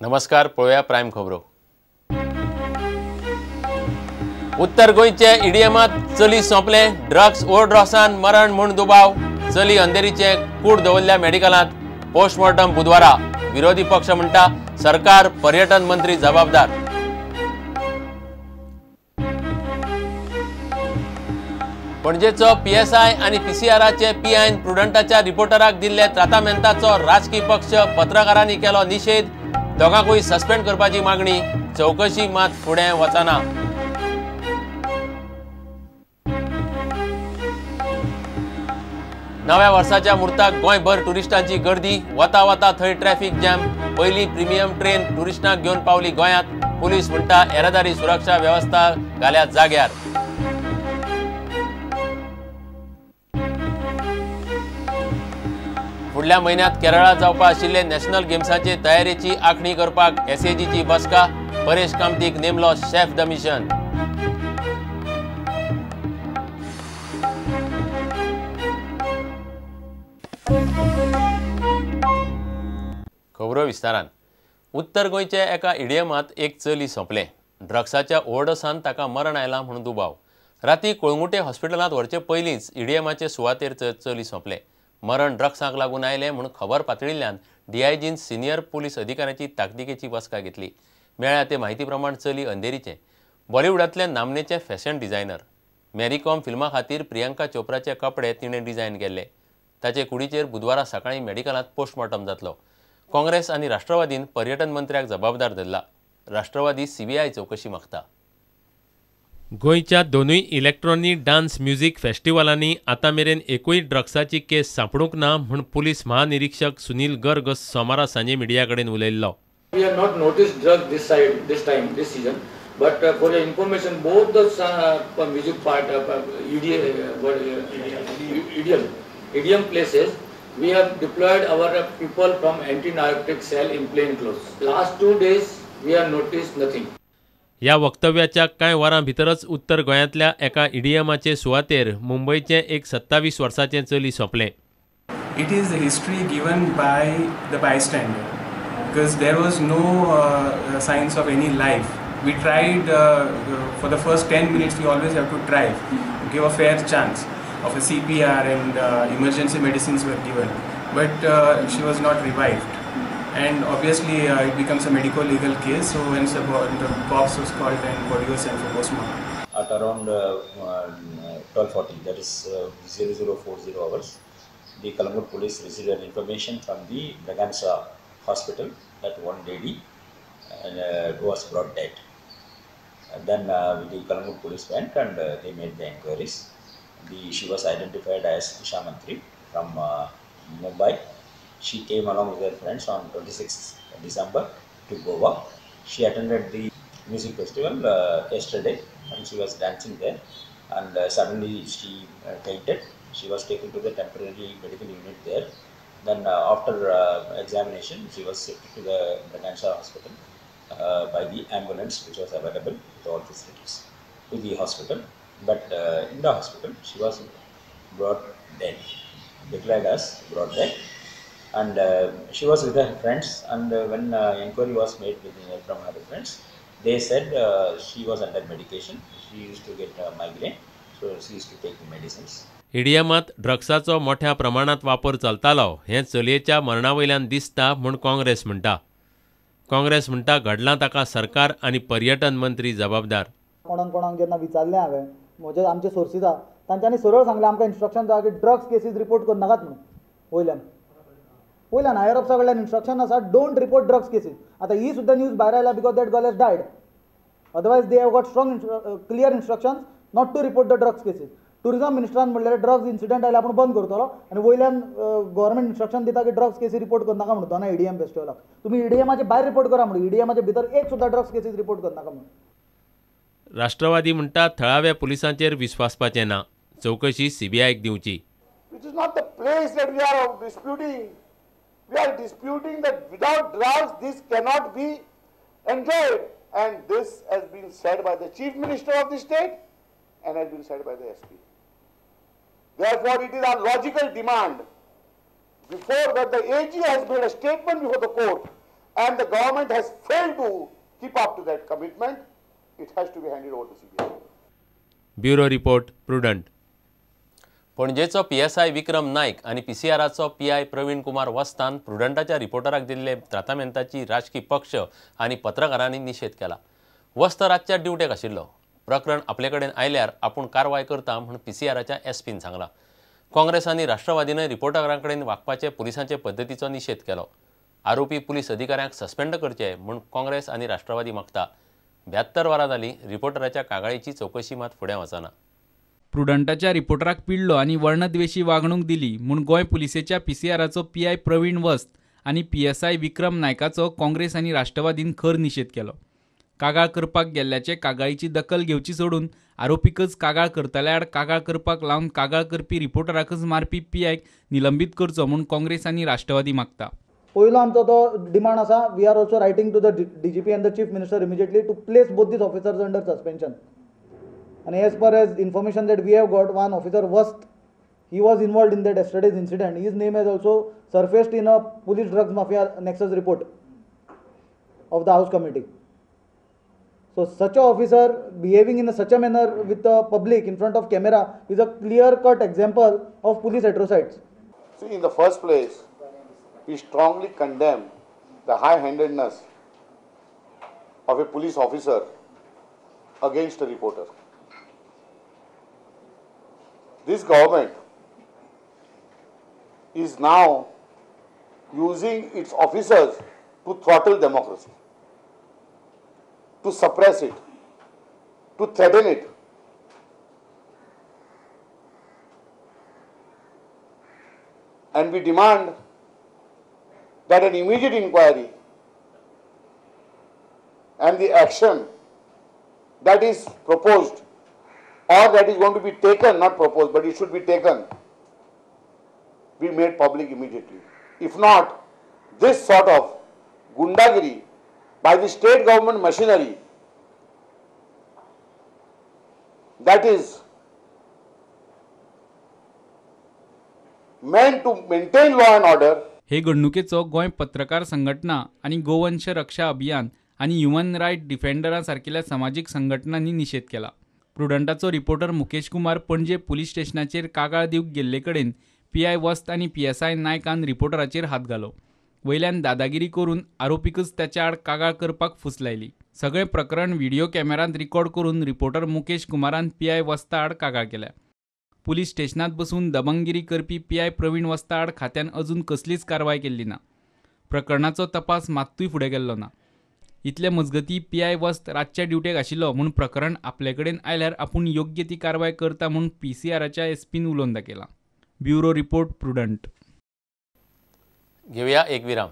नमस्कार, पळोवया प्रायम खबरो। उत्तर गोंयचे इडियमात चली सोंपले। ड्रग्स ओव्हरडोसान मरण म्हूण दुबाव। चली अंधेरीचे कूड दवरल्या मेडिकलांत। पोस्टमॉर्टम बुधवारा। विरोधी पक्ष म्हणटा सरकार पर्यटन मंत्री जबाबदार। पणजेचो पीएसआय आनी पीसीआराचे पीआयन प्रुडंटाच्या रिपोर्टराक दिल्ले ट्रातामेंताचो राजकीय पक्ष पत्रकारांनी केलो निषेध। दोगांकूय सस्पेंड करपाची मागणी। चौकशी मात फुडें वचना। नव्या वर्साच्या मुहूर्ताक गोंयभर टुरिस्टांची गर्दी। वता वता थंय ट्रॅफिक जॅम। पयली प्रिमियम ट्रेन टुरिस्टांक घेवन पावली गोंयांत। पुलीस म्हणटा येरादारी सुरक्षा व्यवस्था घाल्या जाग्यार। फुडल्या म्हयन्यात केरळात जावपा आशिल्ले नॅशनल गेम्साचे तयारेची आखणी करपाक एसएजीची बसका। परेश कामतीक नेमलो शेफ द मिशन। खबरो विस्तारान। उत्तर गोंयच्या एका इडियमात एक चली सोंपले। ड्रग्साच्या ओव्हरडोसान ताका मरण आयलां म्हूण दुबाव। राती कोळंगुटे हॉस्पिटलांत व्हरचे पयलींच इडियमाचे सुवातेर चली सोंपले। मरण ड्रग्साक लागून आयले म्हूण खबर पातळिल्ल्यान डीआयजीन सिनियर पुलीस अधिकाऱ्याची ताकतिकेची बसका घेतली। मेळ्ळ्या ते म्हायती प्रमाण चली अंधेरीचे। बॉलिवूडांतले नामनेचे फॅशन डिझायनर। मॅरी कॉम फिल्मा खातीर प्रियंका चोप्राचे कपडे तिणें डिझायन केल्ले। ताचे कुडीचेर बुधवारा सकाळीं मेडिकलांत पोस्टमॉर्टम जातलो। काँग्रेस आनी राष्ट्रवादीन पर्यटन मंत्र्याक जबाबदार धरला। राष्ट्रवादी सीबीआय चौकशी मागता। गोंयच्या दोनूय इलेक्ट्रॉनिक डान्स म्युझिक फेस्टिवलांनी आतां मेरेन एकूय ड्रग्साची केस सांपडूंक ना म्हूण पुलीस महानिरीक्षक सुनील गर्ग सोमारा सांजे मिडिया कडेन उलयल्लो। We have not noticed drug this season, but for your information, both the music part, EDM places, we have deployed our people from anti-narcotic cell in plain clothes. Last 2 days, we have noticed nothing. ह्या वक्तव्याच्या कांय वरां भितरच उत्तर गोंयांतल्या एका इडियमाचे सुवातेर मुंबयचे एक 27 वर्साचें चली सोंपलें। It is the history given by the bystander because there was no signs of any life. We tried for the first 10 minutes. We always have to try, give a fair chance of a CPR and emergency medicines were given, but she was not revived. And obviously it becomes a medico-legal case. So when the cops was called and body was sent for postmortem. At around 12:40, that is 0040 hours, the Kalangut police received an information from the Braganza hospital that one lady was brought dead. And then the Kalangut police went and they made the inquiries. She was identified as Isha Mantri from Mumbai. She came along with her friends on 26th December to Goa. She attended the music festival yesterday and she was dancing there, and suddenly she fainted. She was taken to the temporary medical unit there. Then after examination, she was shifted to the Braganza hospital by the ambulance which was available with all facilities to the hospital. But in the hospital, she was brought dead, declared as brought dead. And she was with her friends, and when inquiry was made from her friends, they said she was under medication. She used to get migraine, so she used to take the medicines. इडियमात ड्रग्साचो मोठ्या प्रमाणात वापर चलतालो हें चलयेच्या मरणावयल्यान दिसता म्हूण काँग्रेस म्हणटा। काँग्रेस म्हणटा घडलां ताका सरकार आनी पर्यटन मंत्री जबाबदार। कोणाक जेन्ना विचारलें हांवें म्हजे आमचे सोर्सीस आहा तांच्यांनी सरळ सांगलें आमकां इन्स्ट्रक्शन जाय की ड्रग्स केसीस रिपोर्ट करनाकात म्हणून। वयल्यान हायर ऑफिसा कडल्यान इन्स्ट्रक्शन आसा, डोंट रिपोर्ट ड्रग्स केसीस। आतां ही सुद्दां न्यूज भायर आयला because that girl has died. Otherwise they have got strong clear instructions not to report the drugs cases. Tourism मिनिस्टरान म्हणलें ड्रग्स इन्सिडंट आयला आपूण बंद करतलो, आनी वयल्यान गव्हर्मेंट इन्स्ट्रक्शन दिता की ड्रग्स केसी रिपोर्ट करनाका म्हणून दोना इडियम फेस्टिवलाक। तुमी इडियमाचे भायर रिपोर्ट करा म्हणून, इडियमाचे भितर एक सुद्दां ड्रग्स केसीस रिपोर्ट करनाका म्हणून। राष्ट्रवादी म्हणटा थळाव्या पुलिसांचेर विस्वासपाचें ना, चौकशी सीबीआयक दिवची। It is not the place that we are disputing. We are disputing that without drugs this cannot be enjoyed, and this has been said by the Chief Minister of the state and has been said by the SP. Therefore, it is our logical demand before that the AG has made a statement before the court and the government has failed to keep up to that commitment, it has to be handed over to CBI. Bureau report Prudent. पणजेचो PSI Vikram Naik आणि PCRचो PI Praveen Kumar वस्तान प्रुडंटाच्या रिपोर्टराक दिल्ले त्रातामेंताची राजकीय पक्ष आणि पत्रकारांनी निषेध केला. वस्त रातच्या ड्युटेक आशिल्लो. प्रकरण आपले कडेन आयल्यार आपूण कारवाय करता म्हूण PCRच्या SPन सांगला. काँग्रेस आनी राष्ट्रवादीनय रिपोर्टरांकडेन वागपाचे पुलिसांचे पद्दतीचो निषेध केलो. आरोपी पुलीस अधिकाऱ्यांक सस्पेंड करचे म्हूण काँग्रेस आनी राष्ट्रवादी मागता. 72 वरां जाली रिपोर्टराच्या कागाळीची चौकशी मात फुडें वचना. प्रुडंटाच्या रिपोर्टराक पिडलो आणि वर्णद्वेशी वागणूक दिली म्हूण गोंय पुलिसेच्या PCRचो PI प्रवीण वस्त आणि PSI विक्रम नायकाचो काँग्रेस आनी राष्ट्रवादीन खर निषेध केलो. कागाळ करपाक गेल्ल्याचे कागाळीची दखल घेवची सोडून आरोपीकच कागाळ करतल्या आड कागाळ करपाक लावन कागाळ करपी रिपोर्टराकच मारपी PIक निलंबीत करचो म्हूण काँग्रेस आनी राष्ट्रवादी मागता. पयलो आमचो तो डिमांड आसा, we are also writing to the DGP and the chief minister immediately to place both these officers under suspension. And as per as information that we have got, one officer Wast, he was involved in that yesterday's incident. His name has also surfaced in a police drugs mafia nexus report of the House Committee. So such a officer behaving in such a manner with the public in front of camera is a clear-cut example of police atrocities. See, in the first place, we strongly condemn the high-handedness of a police officer against a reporter. This government is now using its officers to throttle democracy, to suppress it, to threaten it. And we demand that an immediate inquiry and the action that is proposed or that is going to be taken, not proposed, but it should be taken, be made public immediately. If not, this sort of gundagiri by the state government machinery that is meant to maintain law and order. हे घडणुकेचो गोंय पत्रकार संघटना आणि गोवंश रक्षा अभियान आणि human riot डिफेंडरां सारकिल्या सामाजिक संघटनांनी निषेध केला. प्रुडंटाचो रिपोर्टर मुकेश कुमार पणजे पुलीस स्टेशनाचेर कागाळ दिवंक गेल्ले कडेन PI वस्त आणि PSI नायकान रिपोर्टराचेर हात घालो. वयल्यान दादागिरी करून आरोपीकच त्याच्या आड कागाळ करपाक फूस लायली. सगळे प्रकरण व्हिडिओ कॅमेरांत रिकॉर्ड करून रिपोर्टर मुकेश कुमारान PI वस्ता आड कागाळ केल्या. पुलीस स्टेशनात बसून दबंगगिरी करपी PI प्रवीण वस्ता आड खात्यान अजून कसलीच कारवाय केल्ली ना. प्रकरणाचो तपास मात्तूय फुडें गेल्लो ना. इतले मजगती PI वस्त रातच्या ड्युटेक आशिल्लो म्हूण प्रकरण आपले कडेन आयल्यार आपूण योग्य ती कारवाय करता म्हूण PCRच्या SPन उलोवन दाखयला. Bureau report prudent. घेवया एक विराम.